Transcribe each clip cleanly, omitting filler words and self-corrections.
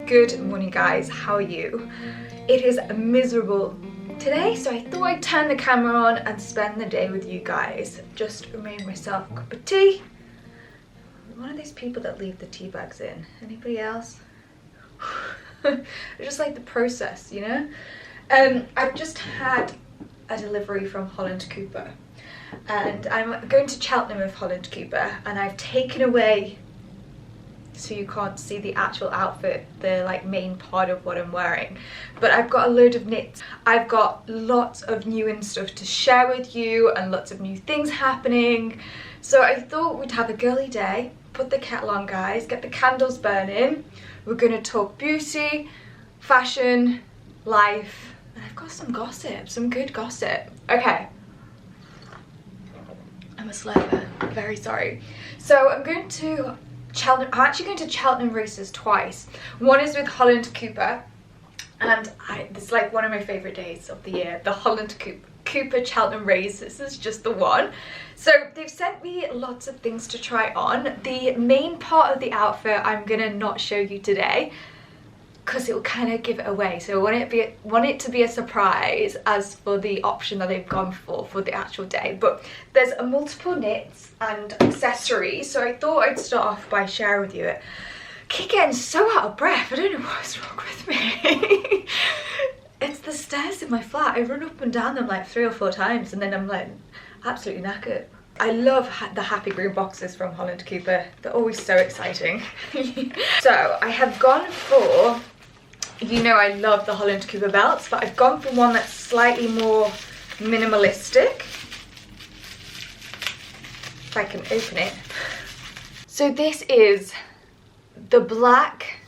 Good morning guys, how are you? It is miserable today, so I thought I'd turn the camera on and spend the day with you guys. Just made myself a cup of tea. I'm one of those people that leave the tea bags in. Anybody else? I just like the process, you know? I've just had a delivery from Holland Cooper, and I'm going to Cheltenham with Holland Cooper, and I've taken away, so you can't see the actual outfit, the like main part of what I'm wearing, but I've got a load of knits. I've got lots of new stuff to share with you and lots of new things happening, so I thought we'd have a girly day. Put the kettle on guys, get the candles burning. We're gonna talk beauty, fashion, life, and I've got some gossip, some good gossip. Okay, I'm a slurper, very sorry. So I'm going to Cheltenham. I'm actually going to Cheltenham races twice. One is with Holland Cooper, and it's like one of my favourite days of the year. The Holland Cooper Cheltenham race. This is just the one. So they've sent me lots of things to try on. The main part of the outfit I'm gonna not show you today because it will kind of give it away. So I want it to be a surprise as for the option that they've gone for the actual day. But there's a multiple knits and accessories, so I thought I'd start off by sharing with you it. I keep getting so out of breath. I don't know what's wrong with me. It's the stairs in my flat. I run up and down them like 3 or 4 times, and then I'm like absolutely knackered. I love the happy green boxes from Holland Cooper. They're always so exciting. So I have gone for, you know I love the Holland Cooper belts, but I've gone for one that's slightly more minimalistic. If I can open it. So this is the black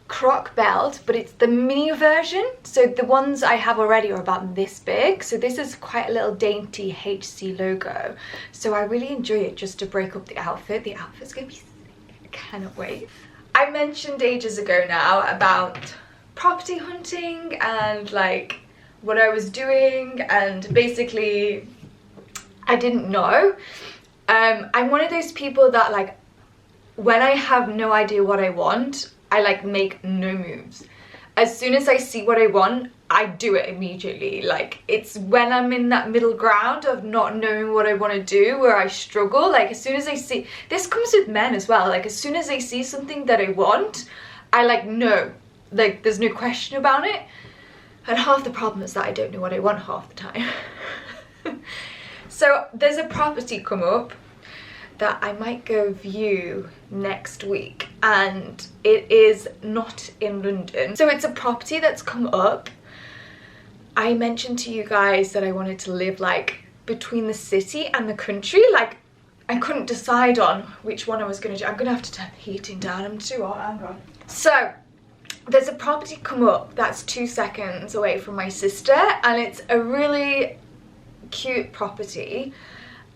croc belt, but it's the mini version. So the ones I have already are about this big. So this is quite a little dainty HC logo. So I really enjoy it just to break up the outfit. The outfit's gonna be sick. I cannot wait. I mentioned ages ago now about property hunting and like what I was doing, and basically I didn't know. I'm one of those people that like when I have no idea what I want, I like make no moves. As soon as I see what I want, I do it immediately. Like it's when I'm in that middle ground of not knowing what I want to do where I struggle. Like as soon as I see, this comes with men as well, like as soon as I see something that I want, I like know, like there's no question about it. And half the problem is that I don't know what I want half the time. So there's a property come up that I might go view next week, and it is not in London. So it's a property that's come up. I mentioned to you guys that I wanted to live like between the city and the country. Like I couldn't decide on which one I was gonna do. I'm gonna have to turn the heating down, I'm too hot, hang on. So there's a property come up that's 2 seconds away from my sister, and it's a really cute property.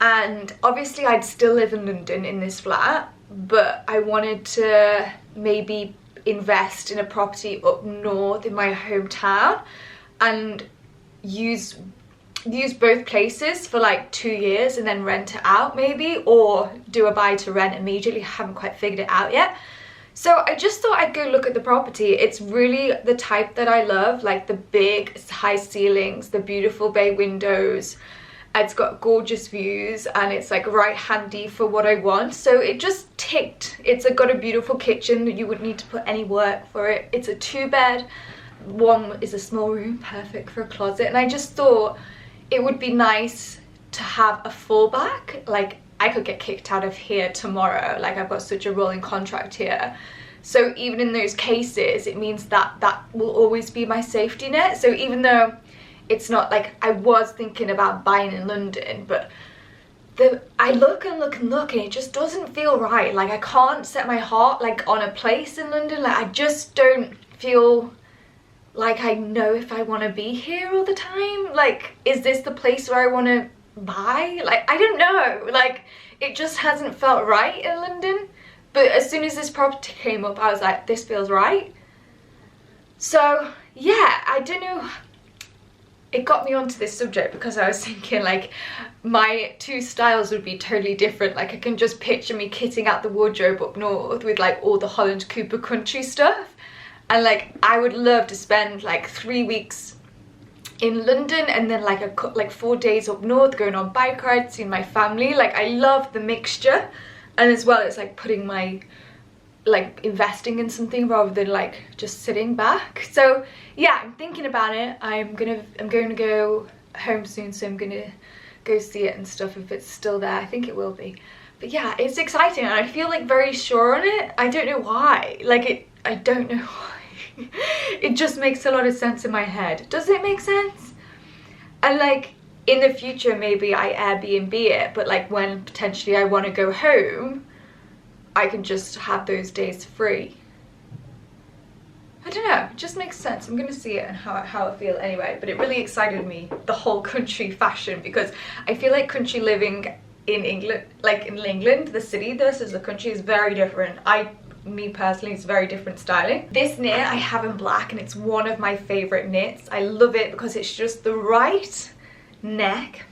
And obviously I'd still live in London in this flat, but I wanted to maybe invest in a property up north in my hometown and use both places for like 2 years and then rent it out maybe, or do a buy to rent immediately. I haven't quite figured it out yet. So I just thought I'd go look at the property. It's really the type that I love, like the big high ceilings, the beautiful bay windows. It's got gorgeous views, and it's like right handy for what I want. So it just ticked. It's got a beautiful kitchen that you wouldn't need to put any work for it. It's a 2-bed. One is a small room, perfect for a closet. And I just thought it would be nice to have a fallback. Like I could get kicked out of here tomorrow. Like I've got such a rolling contract here. So even in those cases, it means that that will always be my safety net. So even though it's not like I was thinking about buying in London, but I look and look and look, and it just doesn't feel right. Like I can't set my heart like on a place in London. Like I just don't feel like I know if I want to be here all the time. Like is this the place where I want to buy? Like I don't know, like it just hasn't felt right in London. But as soon as this property came up, I was like, this feels right. So yeah, I don't know, it got me onto this subject because I was thinking like my 2 styles would be totally different. Like I can just picture me kitting out the wardrobe up north with like all the Holland Cooper country stuff, And like I would love to spend like 3 weeks in London and then like 4 days up north going on bike rides, seeing my family. Like I love the mixture, and as well it's like putting my, like investing in something rather than like just sitting back. So yeah, I'm thinking about it. I'm going to go home soon, so I'm gonna go see it and stuff if it's still there. I think it will be. But yeah, it's exciting and I feel like very sure on it. I don't know why. Like I don't know why. It just makes a lot of sense in my head. Does it make sense? And like in the future maybe I Airbnb it, but like when potentially I want to go home, I can just have those days free. I don't know, it just makes sense. I'm gonna see it and how I feel anyway. But it really excited me, the whole country fashion, because I feel like country living in England, like in England, the city versus the country is very different. Me personally, it's very different styling. This knit I have in black and it's one of my favorite knits. I love it because it's just the right neck,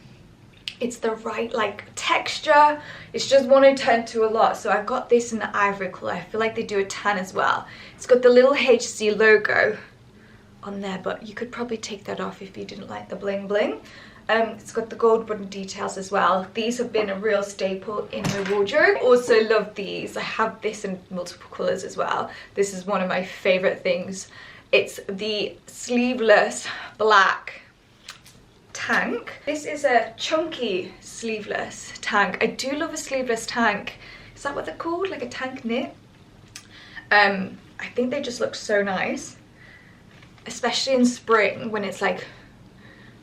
it's the right like texture. It's just one I turn to a lot. So I've got this in the ivory color. I feel like they do a tan as well. It's got the little HC logo on there, but you could probably take that off if you didn't like the bling bling. It's got the gold button details as well. These have been a real staple in my wardrobe. Also love these. I have this in multiple colors as well. This is one of my favorite things. It's the sleeveless black tank. This is a chunky sleeveless tank. I do love a sleeveless tank. Is that what they're called? Like a tank knit? I think they just look so nice, especially in spring when it's like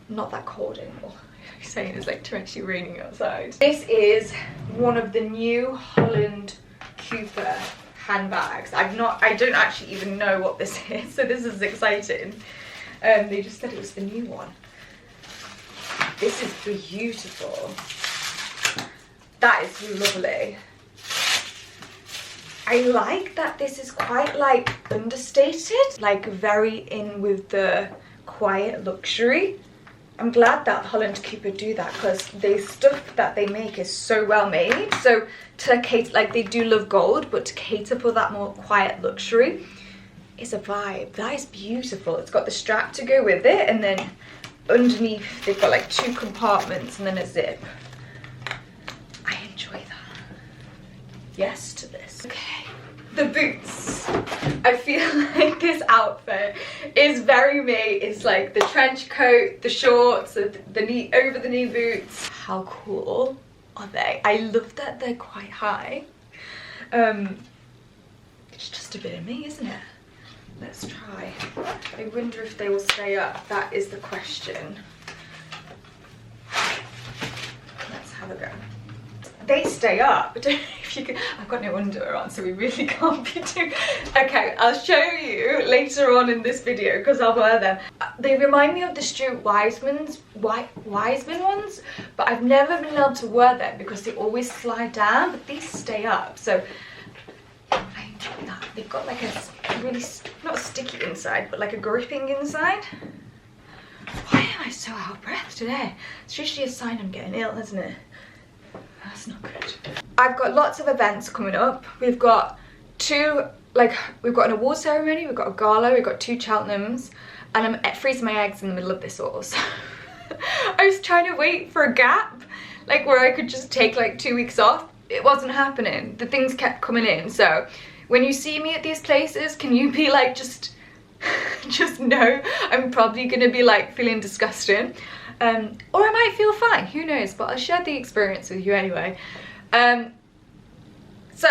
not that cold anymore. I'm saying it's like torrentially raining outside. This is one of the new Holland Cooper handbags. I don't actually even know what this is, so this is exciting. They just said it was the new one. This is beautiful. That is lovely. I like that this is quite like understated, like very in with the quiet luxury. I'm glad that Holland Cooper do that, because the stuff that they make is so well made. So to cater, like they do love gold, but to cater for that more quiet luxury is a vibe. That is beautiful. It's got the strap to go with it, and then underneath they've got like 2 compartments and then a zip. I enjoy that. Yes to this. Okay, the boots. I feel like this outfit is very me. It's like the trench coat, the shorts, the knee, over the knee boots. How cool are they? I love that they're quite high. It's just a bit of me, isn't it? Let's try. I wonder if they will stay up. That is the question. Let's have a go. They stay up. I don't know if you can. I've got no underwear on, so we really can't be doing. Okay, I'll show you later on in this video because I'll wear them. They remind me of the Stuart Wiseman ones, but I've never been able to wear them because they always slide down. But these stay up, so I enjoy that. They've got like a really, not sticky inside, but like a gripping inside. Why am I so out of breath today? It's usually a sign I'm getting ill, isn't it? That's not good. I've got lots of events coming up. We've got we've got an award ceremony, we've got a gala, we've got 2 Cheltenhams, and I'm freezing my eggs in the middle of this all. So I was trying to wait for a gap, like where I could just take like 2 weeks off. It wasn't happening. The things kept coming in. So when you see me at these places, can you be like, just know I'm probably gonna be like feeling disgusting. Or I might feel fine, who knows, but I'll share the experience with you anyway. So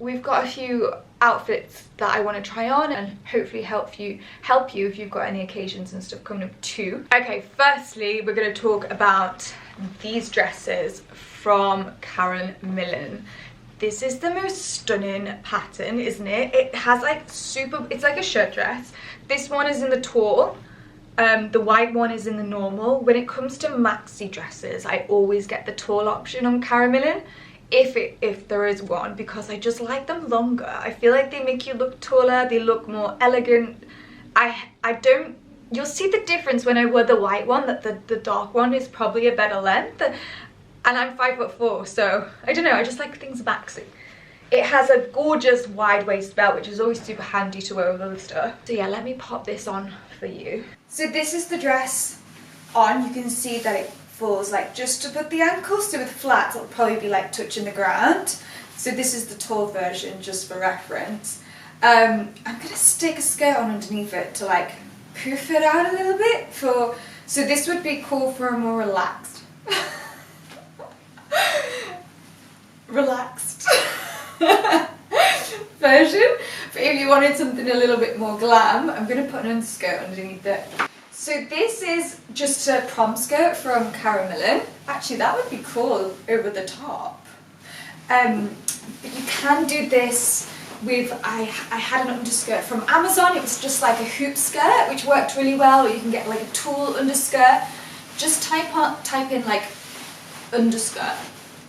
we've got a few outfits that I want to try on and hopefully help you if you've got any occasions and stuff coming up too. Okay, firstly we're going to talk about these dresses from Karen Millen. This is the most stunning pattern, isn't it? It has like it's like a shirt dress. This one is in the tall. The white one is in the normal. When it comes to maxi dresses, I always get the tall option on Karen Millen, if there is one, because I just like them longer. I feel like they make you look taller, they look more elegant. You'll see the difference when I wear the white one, that the dark one is probably a better length, and I'm 5'4", so I don't know, I just like things maxi. It has a gorgeous wide waist belt, which is always super handy to wear with other stuff. So yeah, let me pop this on for you. So this is the dress on. You can see that it falls like just above the ankles, so with flats it'll probably be like touching the ground. So this is the tall version, just for reference. I'm gonna stick a skirt on underneath it to like poof it out a little bit so this would be cool for a more relaxed version. But if you wanted something a little bit more glam, I'm gonna put an underskirt underneath it. So this is just a prom skirt from Caramelin. Actually, that would be cool over the top. But you can do this with, I had an underskirt from Amazon. It was just like a hoop skirt, which worked really well. Or you can get like a tulle underskirt. Just type in like underskirt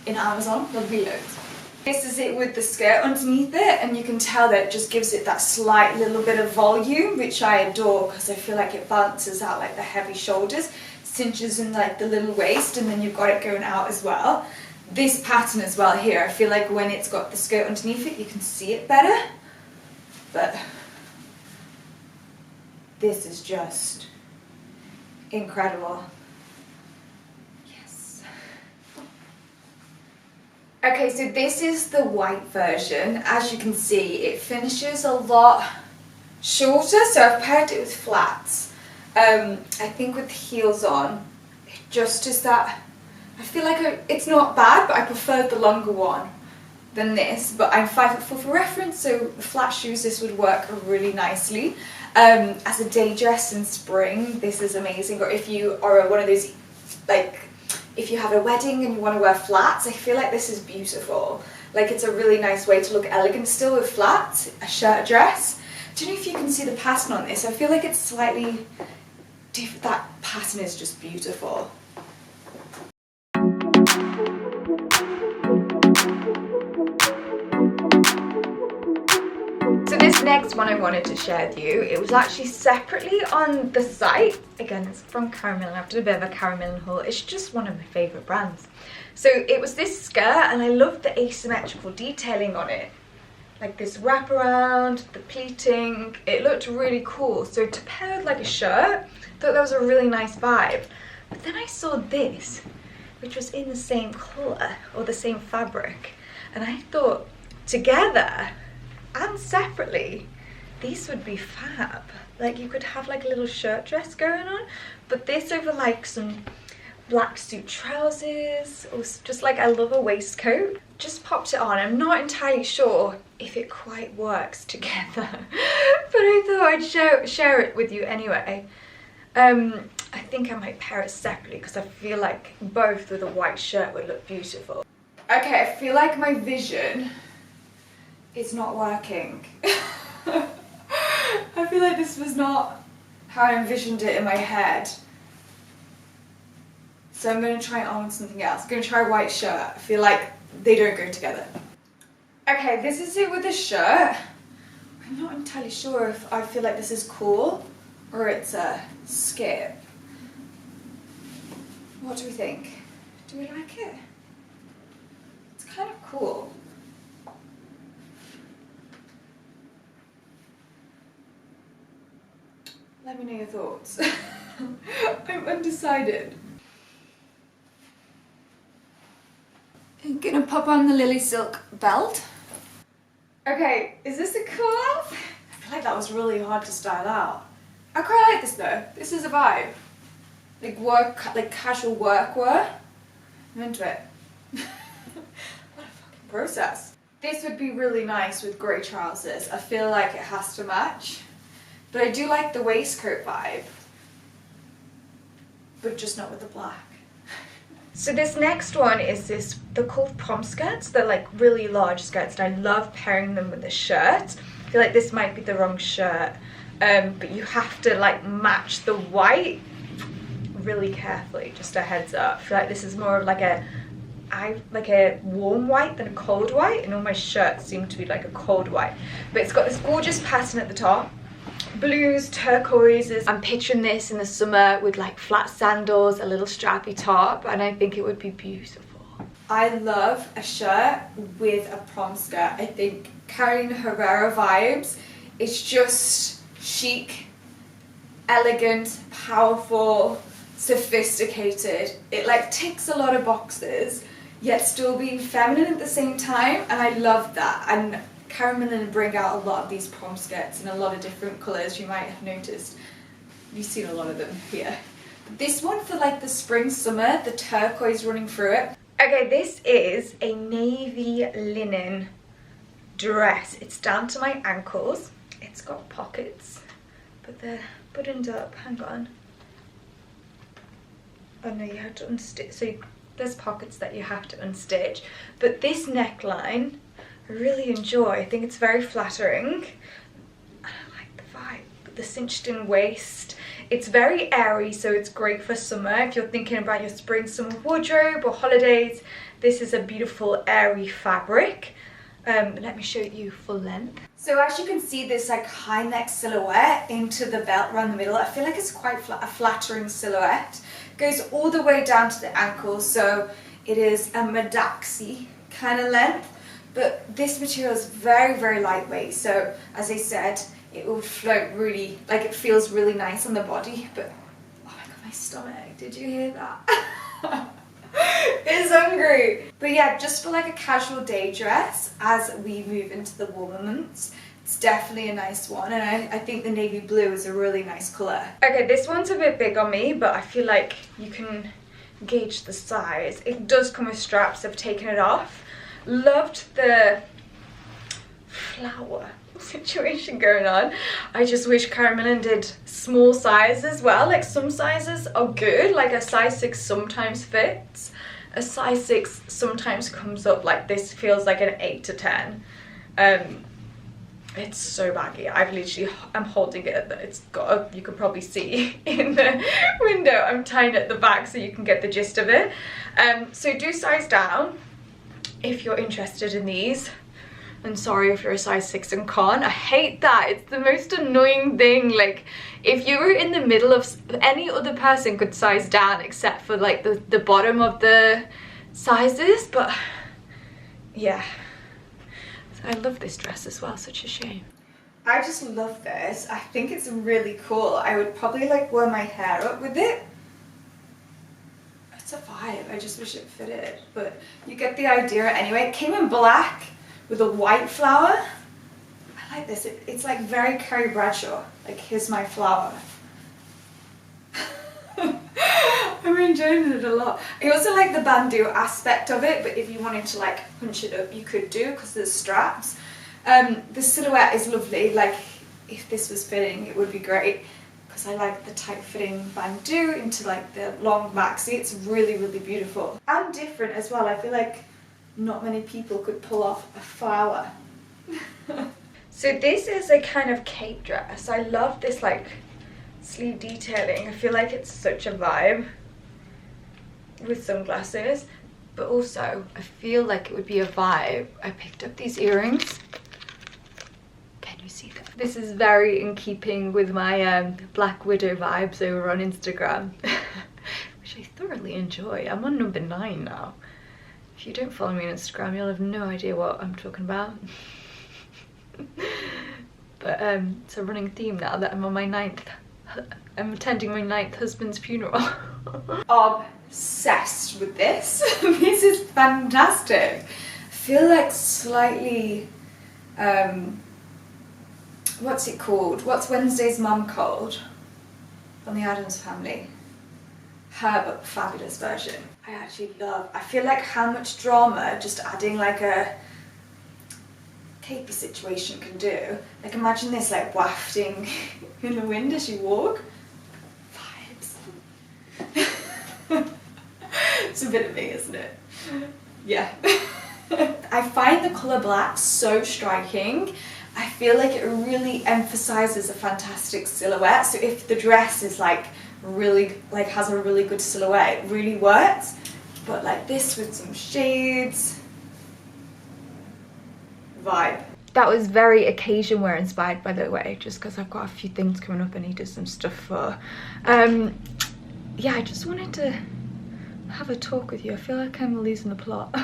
in Amazon. There'll be loads. This is it with the skirt underneath it, and you can tell that it just gives it that slight little bit of volume, which I adore because I feel like it balances out like the heavy shoulders, cinches in like the little waist, and then you've got it going out as well. This pattern as well here, I feel like when it's got the skirt underneath it, you can see it better. But this is just incredible. Yes. Okay, so this is the white version. As you can see, it finishes a lot shorter, so I've paired it with flats. I think with heels on, it just is that, I feel like it's not bad, but I prefer the longer one than this. But I'm 5'4" for reference, so the flat shoes, this would work really nicely. As a day dress in spring, this is amazing. Or if you are one of those, like, if you have a wedding and you want to wear flats, I feel like this is beautiful. Like, it's a really nice way to look elegant still with flats, a shirt, a dress. Do you know if you can see the pattern on this? I feel like it's slightly different. That pattern is just beautiful. This next one I wanted to share with you, it was actually separately on the site. Again, it's from Caramelin. I've done a bit of a Caramelin haul. It's just one of my favourite brands. So it was this skirt, and I loved the asymmetrical detailing on it. Like this wraparound, the pleating, it looked really cool. So to pair with like a shirt, I thought that was a really nice vibe. But then I saw this, which was in the same colour or the same fabric, and I thought together and separately these would be fab. Like, you could have like a little shirt dress going on, but this over like some black suit trousers, or just like, I love a waistcoat. Just popped it on. I'm not entirely sure if it quite works together, but I thought I'd share it with you anyway. I think I might pair it separately because I feel like both with a white shirt would look beautiful. Okay, I feel like my vision is not working. I feel like this was not how I envisioned it in my head. So I'm going to try it on with something else. I'm going to try a white shirt. I feel like they don't go together. Okay, this is it with the shirt. I'm not entirely sure if I feel like this is cool or it's a skip. What do we think? Do we like it? It's kind of cool. Let me know your thoughts. I'm undecided. I'm gonna pop on the Lily Silk belt. Okay, is this a cool outfit? I feel like that was really hard to style out. I quite like this though. This is a vibe. Like work, like casual workwear. I'm into it. What a fucking process. This would be really nice with grey trousers. I feel like it has to match. But I do like the waistcoat vibe, but just not with the black. So this next one is they're called prom skirts. They're like really large skirts, and I love pairing them with a shirt. I feel like this might be the wrong shirt, but you have to like match the white really carefully, just a heads up. I feel like this is more of like a warm white than a cold white, and all my shirts seem to be like a cold white. But it's got this gorgeous pattern at the top. Blues, turquoises. I'm picturing this in the summer with like flat sandals, a little strappy top, and I think it would be beautiful. I love a shirt with a prom skirt. I think Carolina Herrera vibes. It's just chic, elegant, powerful, sophisticated. It like ticks a lot of boxes, yet still being feminine at the same time, and I love that. And Karen Millen bring out a lot of these prom skirts in a lot of different colours, you might have noticed. You've seen a lot of them here. This one for like the spring, summer, the turquoise running through it. Okay, this is a navy linen dress. It's down to my ankles. It's got pockets, but they're buttoned up. Hang on. Oh no, you have to unstitch. So there's pockets that you have to unstitch. But this neckline, I really enjoy. I think it's very flattering. I like the vibe. The cinched in waist. It's very airy, so it's great for summer. If you're thinking about your spring, summer wardrobe or holidays, this is a beautiful airy fabric. Let me show you full length. So as you can see, this like high neck silhouette into the belt around the middle. I feel like it's quite a flattering silhouette. Goes all the way down to the ankles, so it is a Madaxi kind of length. But this material is very, very lightweight. So as I said, it will float really, like it feels really nice on the body. But oh my god, my stomach, did you hear that? It's hungry. But yeah, just for like a casual day dress as we move into the warmer months, it's definitely a nice one. And I think the navy blue is a really nice colour. Okay, this one's a bit big on me, but I feel like you can gauge the size. It does come with straps. I've taken it off. Loved the flower situation going on. I just wish Carolina did small size as well. Like some sizes are good, like a size 6 sometimes fits, a size 6 sometimes comes up. Like this feels like an 8 to 10. It's so baggy. I'm holding it. It's got you can probably see in the window. I'm tying it at the back so you can get the gist of it. So do size down if you're interested in these. And sorry if you're a size 6 and can't. I hate that. It's the most annoying thing. Like, if you were in the middle of, any other person could size down except for like the bottom of the sizes. But yeah, I love this dress as well. Such a shame. I just love this. I think it's really cool. I would probably like wear my hair up with it. It's a vibe. I just wish it fitted, but you get the idea anyway. It came in black with a white flower. I like this. It's like very Carrie Bradshaw. Like, here's my flower. I'm enjoying it a lot. I also like the bandeau aspect of it, but if you wanted to like hunch it up, you could do, because there's straps. The silhouette is lovely. Like, if this was fitting, it would be great, because I like the tight fitting bandeau into like the long maxi. It's really, really beautiful and different as well. I feel like not many people could pull off a flower. So this is a kind of cape dress. I love this like sleeve detailing. I feel like it's such a vibe with sunglasses, but also I feel like it would be a vibe. I picked up these earrings. Can you see them? This is very in keeping with my Black Widow vibes over on Instagram, which I thoroughly enjoy. I'm on number 9 now. If you don't follow me on Instagram, you'll have no idea what I'm talking about. But it's a running theme now that I'm on my 9th. I'm attending my 9th husband's funeral. Obsessed with this. This is fantastic. I feel like slightly, what's it called? What's Wednesday's mum called? On the Addams Family. Her but fabulous version. I actually love. I feel like how much drama just adding like a capey situation can do. Like, imagine this like wafting in the wind as you walk. Vibes. It's a bit of me, isn't it? Yeah. I find the colour black so striking. I feel like it really emphasises a fantastic silhouette. So if the dress is like really, like has a really good silhouette, it really works. But like this with some shades, vibe. That was very occasion wear inspired, by the way, just because I've got a few things coming up I needed some stuff for. Yeah, I just wanted to have a talk with you. I feel like I'm losing the plot.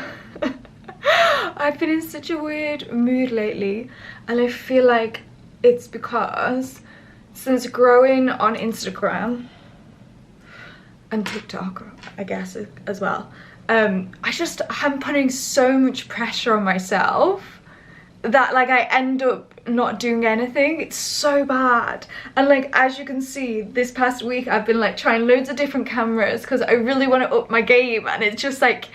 I've been in such a weird mood lately, and I feel like it's because since growing on Instagram and TikTok, I guess, as well, I'm putting so much pressure on myself that like I end up not doing anything. It's so bad. And like, as you can see, this past week I've been like trying loads of different cameras because I really want to up my game, and it's just like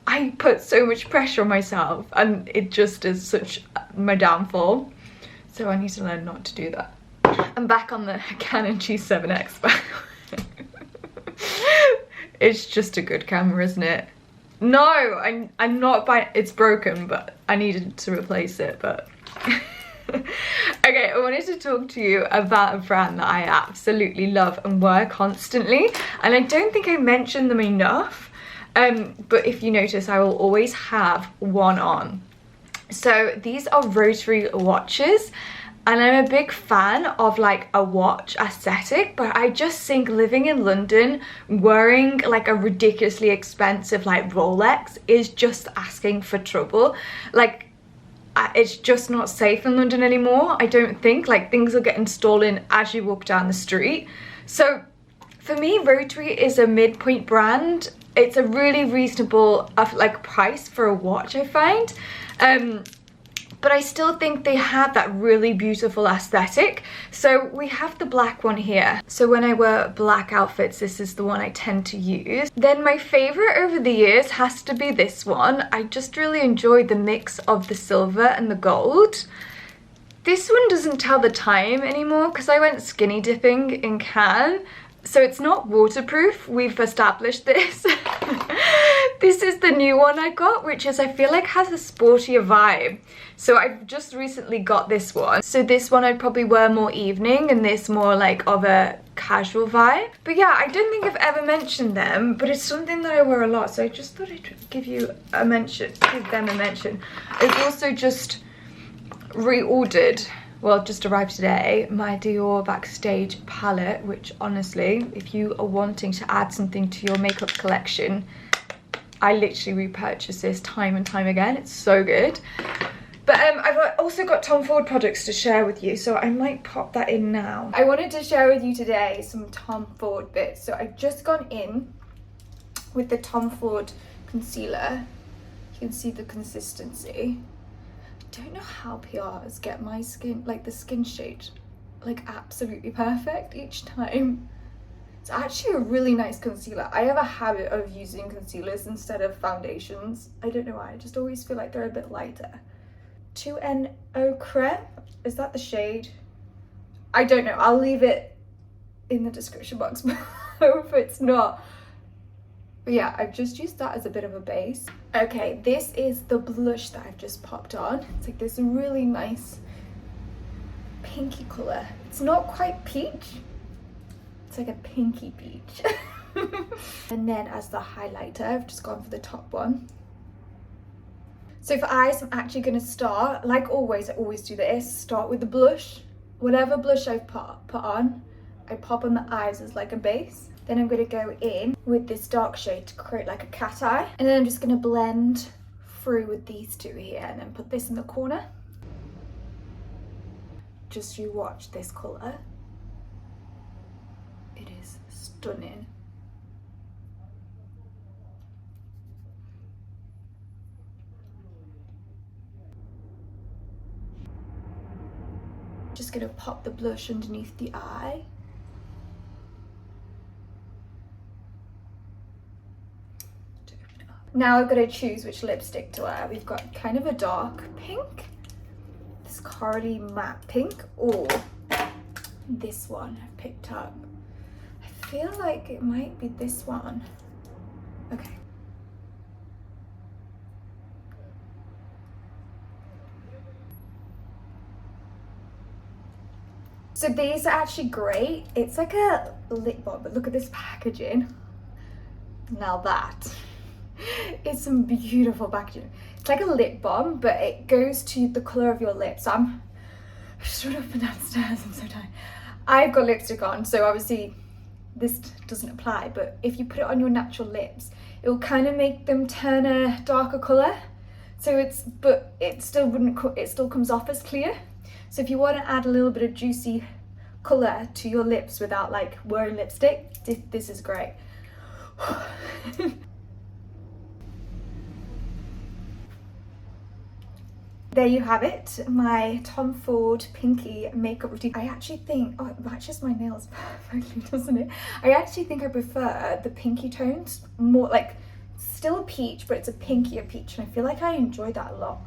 I put so much pressure on myself, and it just is such my downfall. So I need to learn not to do that. I'm back on the Canon G7X, by the way. It's just a good camera, isn't it? No, I'm not buying. It's broken, but I needed to replace it. But okay, I wanted to talk to you about a brand that I absolutely love and wear constantly, and I don't think I mentioned them enough. But if you notice, I will always have one on. So these are rotary watches, and I'm a big fan of like a watch aesthetic, but I just think living in London wearing like a ridiculously expensive like Rolex is just asking for trouble. Like, it's just not safe in London anymore. I don't think, like, things are getting stolen as you walk down the street. So for me, Rotary is a midpoint brand. It's a really reasonable like price for a watch, I find. But I still think they have that really beautiful aesthetic. So we have the black one here. So when I wear black outfits, this is the one I tend to use. Then my favorite over the years has to be this one. I just really enjoy the mix of the silver and the gold. This one doesn't tell the time anymore because I went skinny dipping in Cannes. So it's not waterproof, we've established this. This is the new one I got, which is, I feel like has a sportier vibe. So I've just recently got this one. So this one I'd probably wear more evening, and this more like of a casual vibe. But yeah, I don't think I've ever mentioned them, but it's something that I wear a lot. So I just thought I'd give you a mention, give them a mention. I've also just reordered, well, just arrived today, my Dior Backstage palette, which honestly, if you are wanting to add something to your makeup collection, I literally repurchase this time and time again. It's so good. But I've also got Tom Ford products to share with you, so I might pop that in now. I wanted to share with you today some Tom Ford bits. So I've just gone in with the Tom Ford concealer. You can see the consistency. I don't know how PRs get my skin, like the skin shade, like absolutely perfect each time. It's actually a really nice concealer. I have a habit of using concealers instead of foundations. I don't know why, I just always feel like they're a bit lighter. 2NO Creme, is that the shade? I don't know, I'll leave it in the description box below if it's not. But yeah, I've just used that as a bit of a base. Okay, this is the blush that I've just popped on. It's like this really nice pinky colour. It's not quite peach. It's like a pinky peach. And then as the highlighter, I've just gone for the top one. So for eyes, I'm actually going to start, like always, I always do this, start with the blush. Whatever blush I've put on, I pop on the eyes as like a base. Then I'm going to go in with this dark shade to create like a cat eye. And then I'm just going to blend through with these two here and then put this in the corner. Just you watch this colour. It is stunning. Just going to pop the blush underneath the eye. Now I've got to choose which lipstick to wear. We've got kind of a dark pink, this corally matte pink, or this one I've picked up. I feel like it might be this one. Okay. So these are actually great. It's like a lip balm, but look at this packaging. Now that is some beautiful packaging. It's like a lip balm, but it goes to the colour of your lips. I'm just up and downstairs, I'm so tired. I've got lipstick on, so obviously this doesn't apply, but if you put it on your natural lips, it will kind of make them turn a darker colour. So but it still it still comes off as clear. So if you want to add a little bit of juicy colour to your lips without like wearing lipstick, this is great. There you have it, my Tom Ford Pinky makeup routine. I actually think, oh, it matches my nails perfectly, doesn't it? I actually think I prefer the pinky tones, more like, still a peach, but it's a pinkier peach, and I feel like I enjoy that a lot.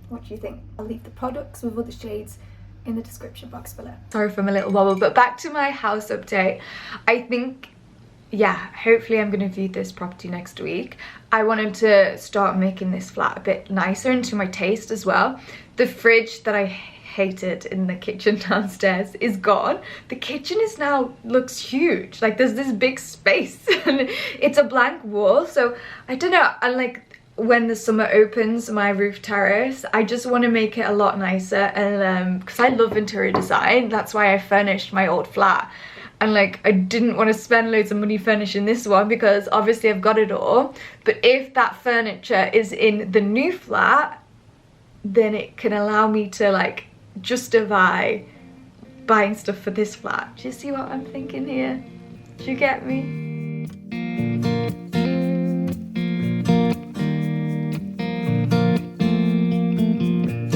What do you think? I'll leave the products with all the shades in the description box below. Sorry for my little wobble, but back to my house update. I think, yeah, hopefully I'm going to view this property next week. I wanted to start making this flat a bit nicer and to my taste as well. The fridge that I hated in the kitchen downstairs is gone. The kitchen is now looks huge. Like there's this big space and it's a blank wall. So I don't know, and like when the summer opens my roof terrace, I just want to make it a lot nicer, and because I love interior design, that's why I furnished my old flat. And like I didn't want to spend loads of money furnishing this one because obviously I've got it all, but if that furniture is in the new flat, then it can allow me to like justify buying stuff for this flat. Do you see what I'm thinking here? Do you get me?